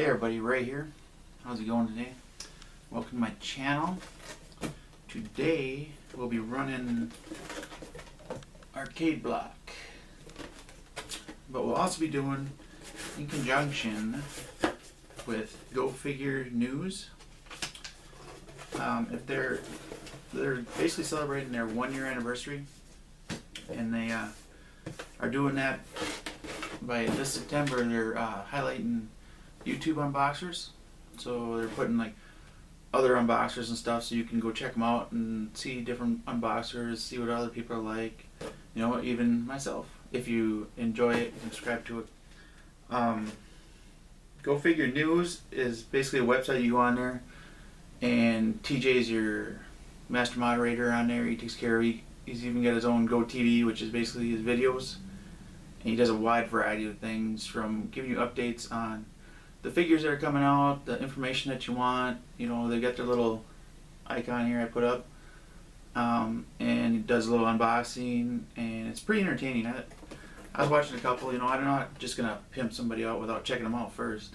Hey everybody, Ray here. How's it going today? Welcome to my channel. Today we'll be running arcade block, but we'll also be doing in conjunction with Go Figure News. If they're basically celebrating their 1-year anniversary, and they are doing that by this September. They're highlighting YouTube unboxers, so they're putting like other unboxers and stuff, so you can go check them out and see different unboxers, see what other people are like, you know, even myself. If you enjoy it, subscribe to it. Go Figure News is basically a website. You go on there, and TJ's your master moderator on there. He takes care of he's even got his own Go TV, which is basically his videos, and he does a wide variety of things, from giving you updates on the figures that are coming out, the information that you want. You know, they got their little icon here I put up, and it does a little unboxing, and it's pretty entertaining. I was watching a couple. You know, I'm not just gonna pimp somebody out without checking them out first,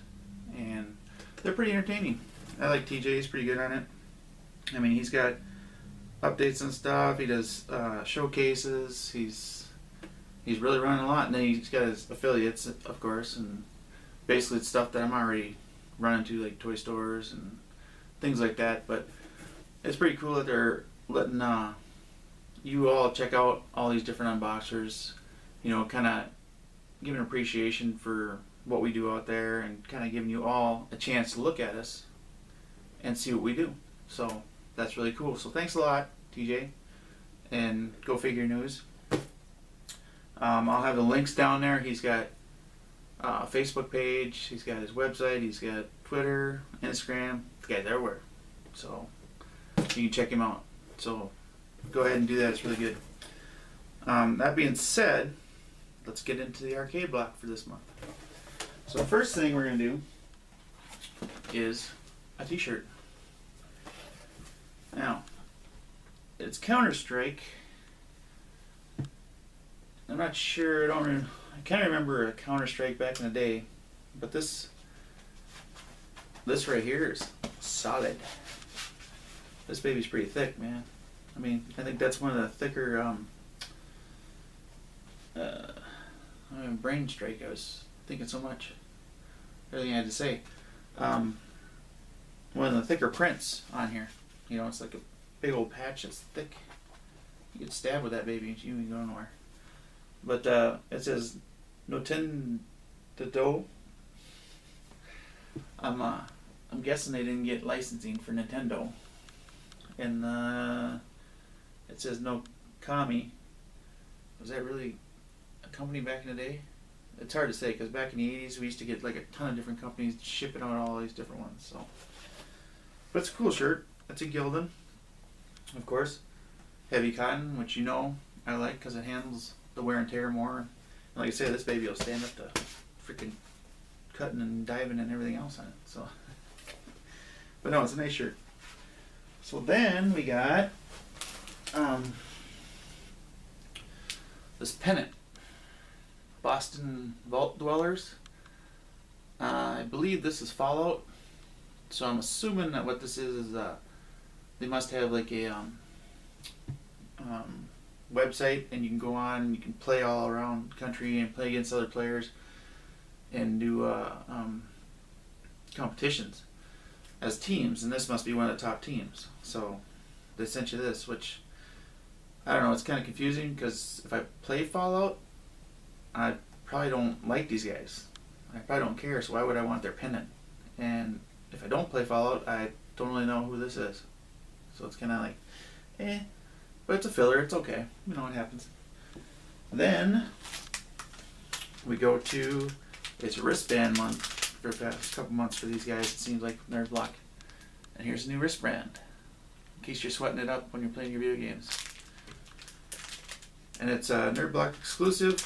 and they're pretty entertaining. I like TJ; he's pretty good on it. I mean, he's got updates and stuff. He does showcases. He's really running a lot, and then he's got his affiliates, of course, and basically it's stuff that I'm already running to, like toy stores and things like that. But it's pretty cool that they're letting you all check out all these different unboxers, you know, kind of giving appreciation for what we do out there, and kind of giving you all a chance to look at us and see what we do. So that's really cool. So thanks a lot, TJ, and Go Figure News. I'll have the links down there. He's got a Facebook page, he's got his website, he's got Twitter, Instagram. The guy's everywhere, so you can check him out. So go ahead and do that. It's really good. That being said, let's get into the arcade block for this month. So the first thing we're going to do is a t-shirt. Now, it's Counter-Strike. I'm not sure, I kind of remember a Counter-Strike back in the day, but this right here is solid. This baby's pretty thick, man. I mean, I think that's one of the thicker, brain strike. I was thinking so much, everything I had to say. One of the thicker prints on here. You know, it's like a big old patch that's thick. You could stab with that baby and you ain't going nowhere. But it says Nintendo. I'm guessing they didn't get licensing for Nintendo. And it says no Kami. Was that really a company back in the day? It's hard to say, because back in the 80s we used to get like a ton of different companies shipping out all these different ones. So, but it's a cool shirt. It's a Gildan, of course. Heavy cotton, which you know I like because it handles the wear and tear more. And like I said, this baby will stand up to freaking cutting and diving and everything else on it. So, but no, it's a nice shirt. So then we got this pennant, Boston Vault Dwellers. I believe this is Fallout. So I'm assuming that what this is they must have like a website, and you can go on and you can play all around the country and play against other players and do competitions as teams, and this must be one of the top teams. So they sent you this, which I don't know, it's kind of confusing, because if I play Fallout, I probably don't like these guys. I probably don't care, so why would I want their pennant? And if I don't play Fallout, I don't really know who this is. So it's kind of like, but it's a filler, it's okay. You know what happens. Then we go to, it's wristband month for the past couple months for these guys. It seems like Nerd Block. And here's a new wristband, in case you're sweating it up when you're playing your video games. And it's a Nerd Block exclusive,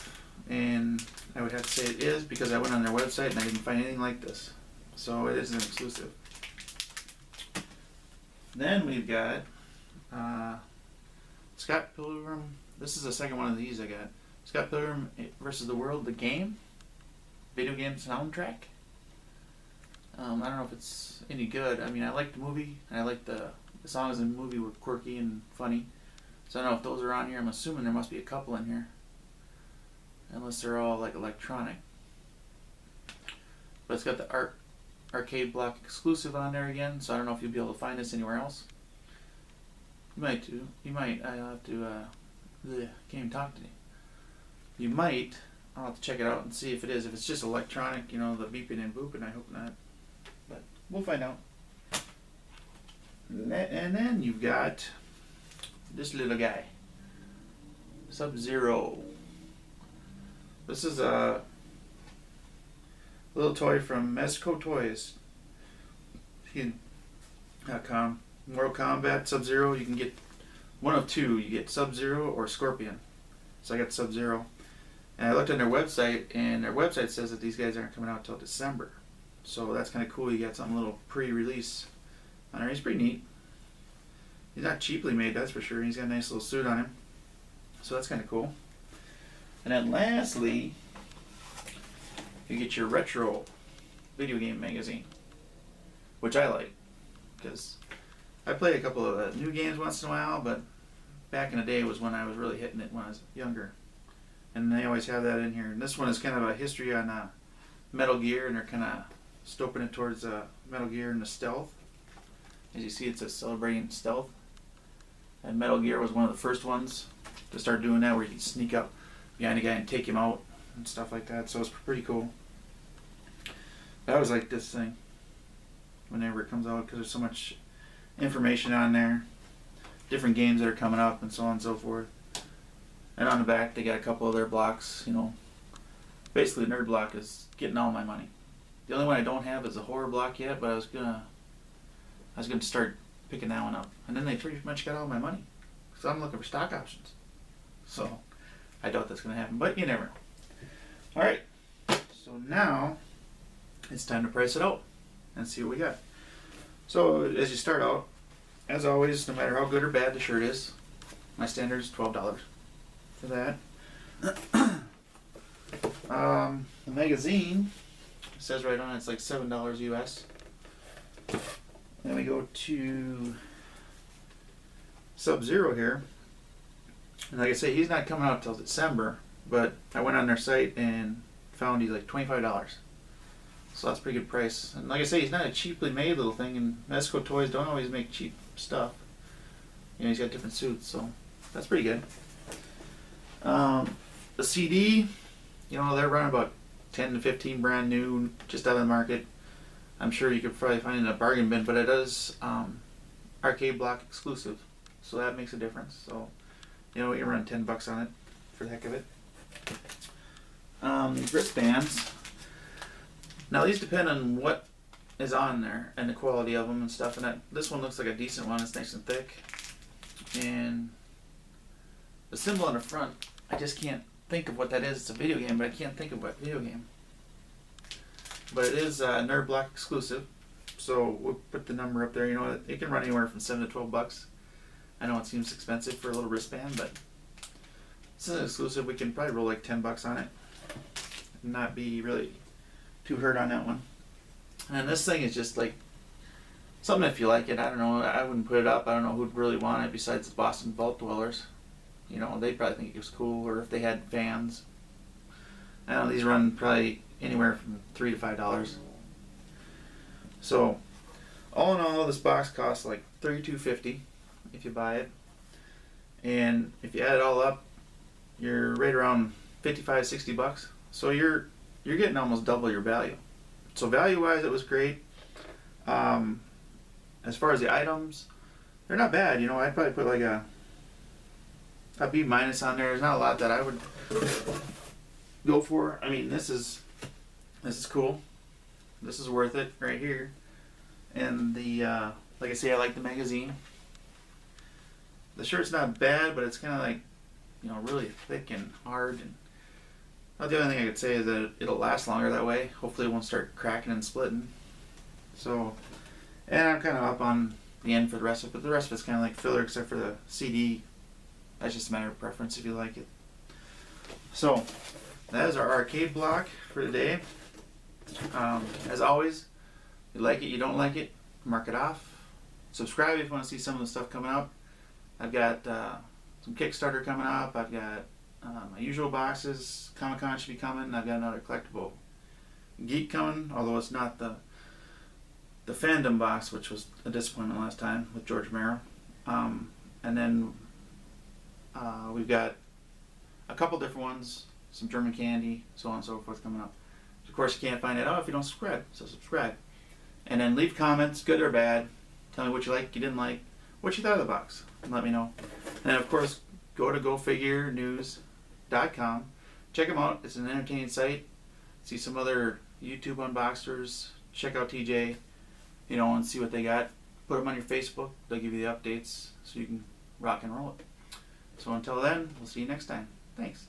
and I would have to say it is, because I went on their website and I didn't find anything like this. So it is an exclusive. Then we've got Scott Pilgrim. This is the second one of these I got. Scott Pilgrim versus the World, the game. Video game soundtrack. I don't know if it's any good. I mean, I like the movie, and I like the songs in the movie were quirky and funny. So I don't know if those are on here. I'm assuming there must be a couple in here, unless they're all like electronic. But it's got the arcade block exclusive on there again, so I don't know if you'll be able to find this anywhere else. You might too. You might. I'll have to. Can't even talk to you. You might. I'll have to check it out and see if it is. If it's just electronic, you know, the beeping and booping, I hope not. But we'll find out. And then you've got this little guy, Sub-Zero. This is a little toy from Mesco Toys. .com. Mortal Kombat Sub-Zero. You can get one of two. You get Sub-Zero or Scorpion. So I got Sub-Zero. And I looked on their website, and their website says that these guys aren't coming out till December. So that's kind of cool. You got something a little pre-release on there. He's pretty neat. He's not cheaply made, that's for sure. He's got a nice little suit on him. So that's kind of cool. And then lastly, you get your retro video game magazine, which I like, because I play a couple of new games once in a while, but back in the day was when I was really hitting it when I was younger. And they always have that in here. And this one is kind of a history on Metal Gear, and they're kind of stoping it towards Metal Gear and the stealth. As you see, it says celebrating stealth. And Metal Gear was one of the first ones to start doing that, where you can sneak up behind a guy and take him out and stuff like that. So it's pretty cool. I always like this thing whenever it comes out, because there's so much information on there, different games that are coming up, and so on and so forth. And on the back, they got a couple of their blocks. You know, basically, Nerd Block is getting all my money. The only one I don't have is a horror block yet, but I was gonna start picking that one up. And then they pretty much got all my money, so I'm looking for stock options. So I doubt that's gonna happen, but you never know. All right, so now it's time to price it out and see what we got. So as you start out, as always, no matter how good or bad the shirt is, my standard is $12 for that. The magazine, it says right on it, it's like $7 US. Then we go to Sub-Zero here. And like I say, he's not coming out till December, but I went on their site and found he's like $25. So that's a pretty good price. And like I say, he's not a cheaply made little thing, and Mesco Toys don't always make cheap stuff. You know, he's got different suits, so that's pretty good. The CD, you know, they're running about 10 to 15 brand new, just out of the market. I'm sure you could probably find it in a bargain bin, but it is arcade block exclusive, so that makes a difference. So, you know, you run $10 on it for the heck of it. These wristbands. Now these depend on what is on there and the quality of them and stuff. And this one looks like a decent one. It's nice and thick. And the symbol on the front, I just can't think of what that is. It's a video game, but I can't think of what video game. But it is Nerd Block exclusive, so we'll put the number up there. You know, it can run anywhere from $7 to $12. I know it seems expensive for a little wristband, but this is exclusive. We can probably roll like $10 on it, and not be really too hurt on that one. And this thing is just like something, if you like it. I don't know. I wouldn't put it up. I don't know who'd really want it besides the Boston Vault Dwellers. You know, they'd probably think it was cool, or if they had fans. I don't know, these run probably anywhere from $3 to $5. So, all in all, this box costs like $32.50 if you buy it. And if you add it all up, you're right around $55-$60. So you're getting almost double your value. So value-wise, it was great. As far as the items, they're not bad. You know, I'd probably put like a B- on there. There's not a lot that I would go for. I mean, this is cool. This is worth it right here. And the like I say, I like the magazine. The shirt's not bad, but it's kind of like, you know, really thick and hard. And the only thing I could say is that it'll last longer that way. Hopefully it won't start cracking and splitting. So, and I'm kind of up on the end for the rest of it, but the rest of it's kind of like filler except for the CD. That's just a matter of preference if you like it. So, that is our arcade block for today. As always, You like it, you don't like it, mark it off. Subscribe if you want to see some of the stuff coming up. I've got some Kickstarter coming up. I've got my usual boxes. Comic-Con should be coming. I've got another collectible Geek coming, although it's not the fandom box, which was a disappointment last time with George Romero. And then we've got a couple different ones, some German candy, so on and so forth coming up. Of course, you can't find it out if you don't subscribe, so subscribe. And then leave comments, good or bad. Tell me what you liked, you didn't like, what you thought of the box, and let me know. And of course, go to gofigurenews.com. Check them out. It's an entertaining site. See some other YouTube unboxers. Check out TJ, and see what they got. Put them on your Facebook. They'll give you the updates so you can rock and roll it. So until then, we'll see you next time. Thanks.